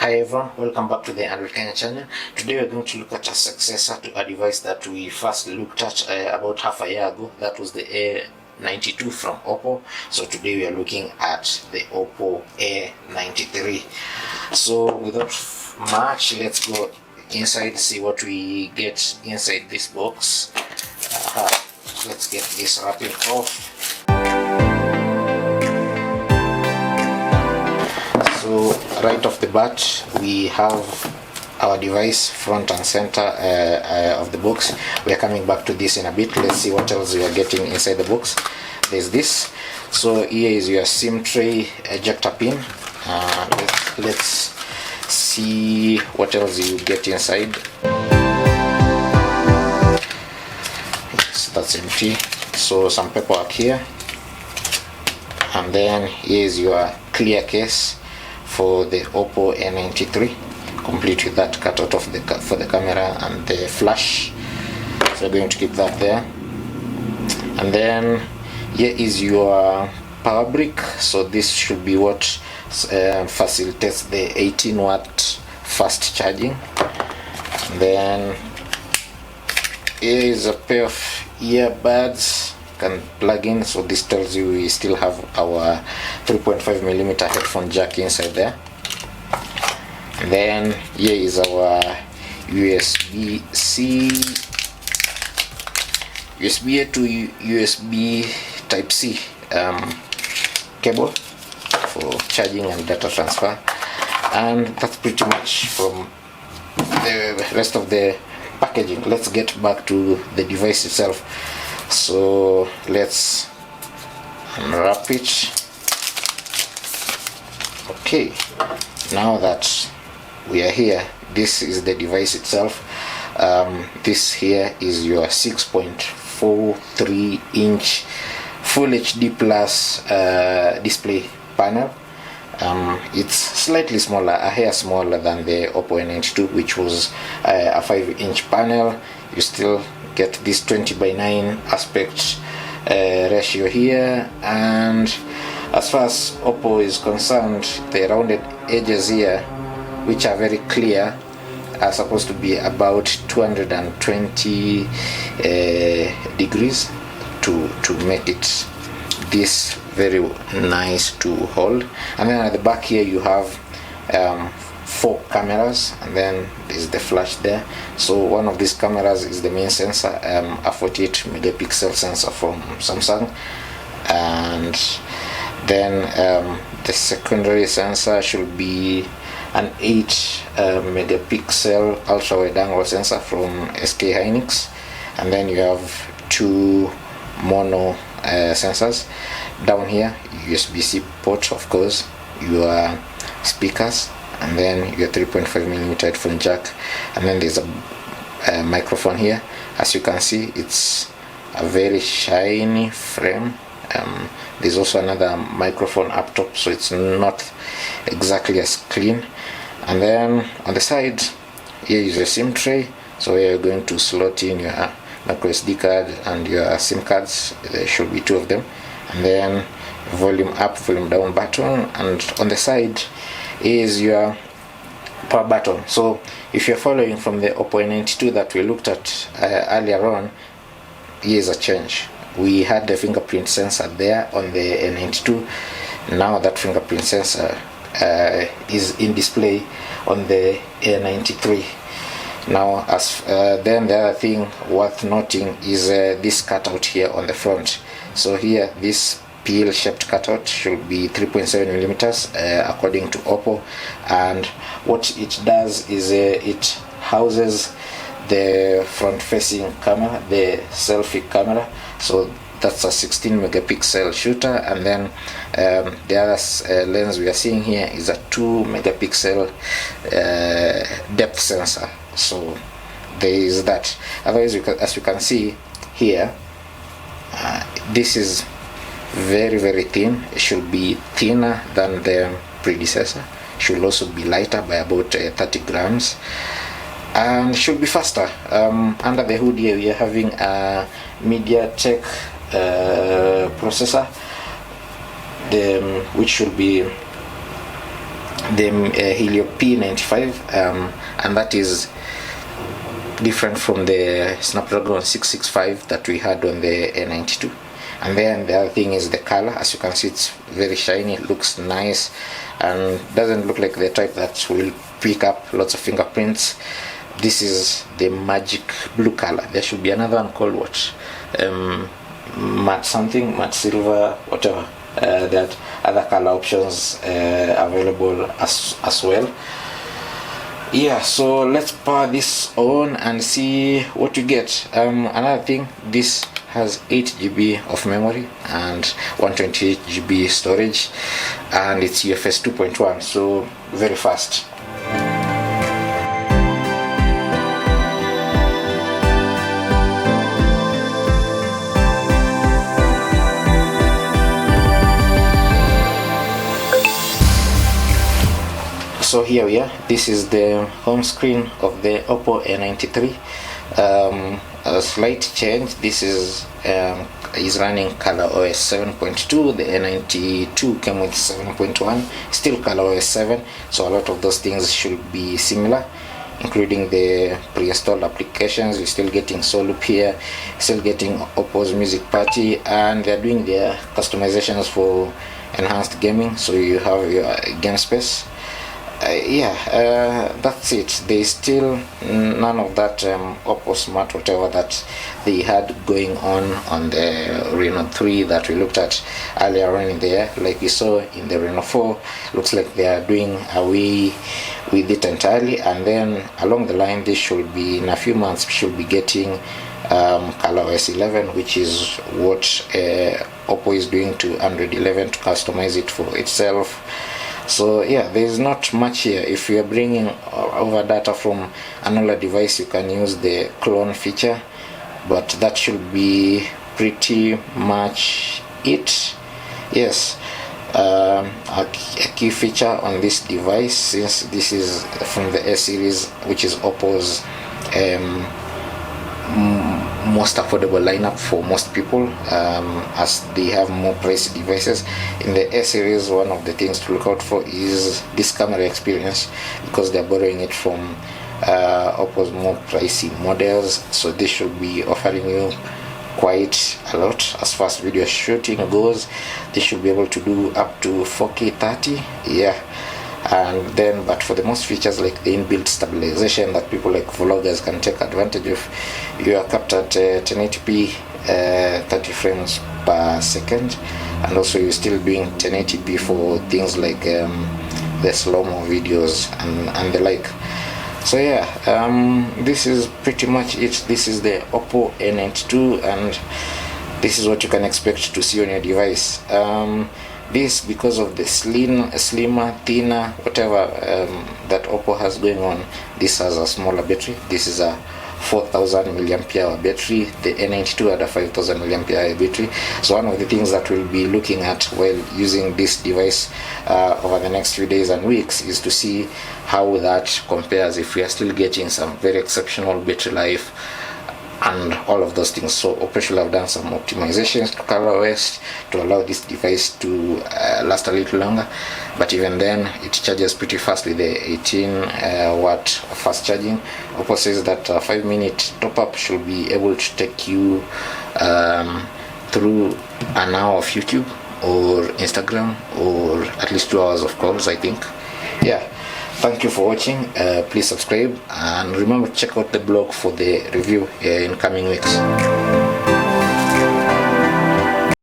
Hi everyone, welcome back to the Android Kenya channel. Today we're going to look at a successor to a device that we first looked at about half a year ago. That was the A92 from Oppo. So today we are looking at the Oppo A93. So without much, let's go inside, see what we get inside this box. Let's get this wrapping off. So right off the bat, we have our device front and center of the box. We are coming back to this in a bit. Let's see what else we are getting inside the box. There's this. So here is your SIM tray ejector pin. Let's see what else you get inside. Yes, that's empty. So some paperwork here, and then here's your clear case for the Oppo A93, complete with that cutout of for the camera and the flash. So we're going to keep that there. And then here is your power brick. So this should be what facilitates the 18-watt fast charging. And then here is a pair of earbuds can plug in. So this tells you we still have our 3.5mm headphone jack inside there. And then here is our USB A to USB Type C cable for charging and data transfer. And that's pretty much from the rest of the packaging. Let's get back to the device itself. So let's unwrap it. Okay, now that we are here, this is the device itself. This here is your 6.43 inch Full HD plus display panel. It's slightly smaller, a hair smaller than the Oppo A92, which was a 5-inch panel. You still get this 20:9 aspect ratio here, and as far as Oppo is concerned, the rounded edges here, which are very clear, are supposed to be about 220 degrees to make it this very nice to hold. And then at the back here you have 4 cameras, and then there's the flash there. So one of these cameras is the main sensor, a 48 megapixel sensor from Samsung, and then the secondary sensor should be an 8 megapixel ultra wide angle sensor from SK Hynix. And then you have 2 mono sensors down here, USB-C port, of course, your speakers, and then your 3.5mm headphone jack. And then there's a microphone here. As you can see, it's a very shiny frame. There's also another microphone up top, so it's not exactly as clean. And then on the side here is your SIM tray. So you're going to slot in your micro SD card and your SIM cards. There should be 2 of them. And then volume up, volume down button, and on the side is your power button. So if you're following from the Oppo A92 that we looked at earlier on, here's a change. We had the fingerprint sensor there on the A92. Now that fingerprint sensor is in display on the A93. Now, as then the other thing worth noting is this cutout here on the front. So here, this peel-shaped cutout should be 3.7mm according to Oppo, and what it does is it houses the front-facing camera, the selfie camera. So that's a 16 megapixel shooter, and then the other lens we are seeing here is a 2 megapixel depth sensor. So there is that. Otherwise, as you can see here, this is very thin. It should be thinner than the predecessor. It should also be lighter by about 30 grams, and should be faster. Under the hood here we are having a MediaTek processor, which should be the Helio P95, and that is different from the Snapdragon 665 that we had on the A92. And then the other thing is the color. As you can see, it's very shiny, it looks nice, and doesn't look like the type that will pick up lots of fingerprints. This is the magic blue color. There should be another one called what, matte something, matte silver, whatever. There are other color options available as well. Yeah, so let's power this on and see what you get. Another thing, this has 8 GB of memory and 128 GB storage, and it's UFS 2.1, so very fast. So here we are. This is the home screen of the Oppo A93. A slight change. This is running ColorOS 7.2. The A92 came with 7.1, still ColorOS 7, so a lot of those things should be similar, including the pre-installed applications. You're still getting Soloop here, still getting Oppo's Music Party, and they're doing their customizations for enhanced gaming, so you have your game space. That's it. There is still none of that Oppo Smart whatever that they had going on the Reno 3 that we looked at earlier on in the year. Like we saw in the Reno 4, looks like they are doing away with it entirely, and then along the line, this should be in a few months we should be getting ColorOS 11, which is what Oppo is doing to Android 11 to customize it for itself. So yeah, there's not much here. If you are bringing over data from another device, you can use the clone feature, but that should be pretty much it. Yes, a key feature on this device, since this is from the S series, which is Oppo's most affordable lineup for most people, as they have more pricey devices. In the S series, one of the things to look out for is this camera experience, because they're borrowing it from Oppo's more pricey models, so this should be offering you quite a lot as far as video shooting goes. They should be able to do up to 4K 30, yeah. And then, but for the most features like the inbuilt stabilization that people like vloggers can take advantage of, you are capped at 1080p 30 frames per second, and also you're still doing 1080p for things like the slow-mo videos and the like. So yeah, this is pretty much it. This is the Oppo A92, and this is what you can expect to see on your device. This, because of the slimmer, thinner, whatever that Oppo has going on, this has a smaller battery. This is a 4000 milliampere hour battery. The A92 had a 5000 milliampere hour battery. So one of the things that we'll be looking at while using this device over the next few days and weeks is to see how that compares, if we are still getting some very exceptional battery life and all of those things. So Oppo should have done some optimizations to ColorOS to allow this device to last a little longer, but even then it charges pretty fast with the 18 watt fast charging. Oppo says that a 5-minute top-up should be able to take you through an hour of YouTube or Instagram, or at least 2 hours of calls, I think. Yeah, thank you for watching. Please subscribe, and remember to check out the blog for the review in coming weeks.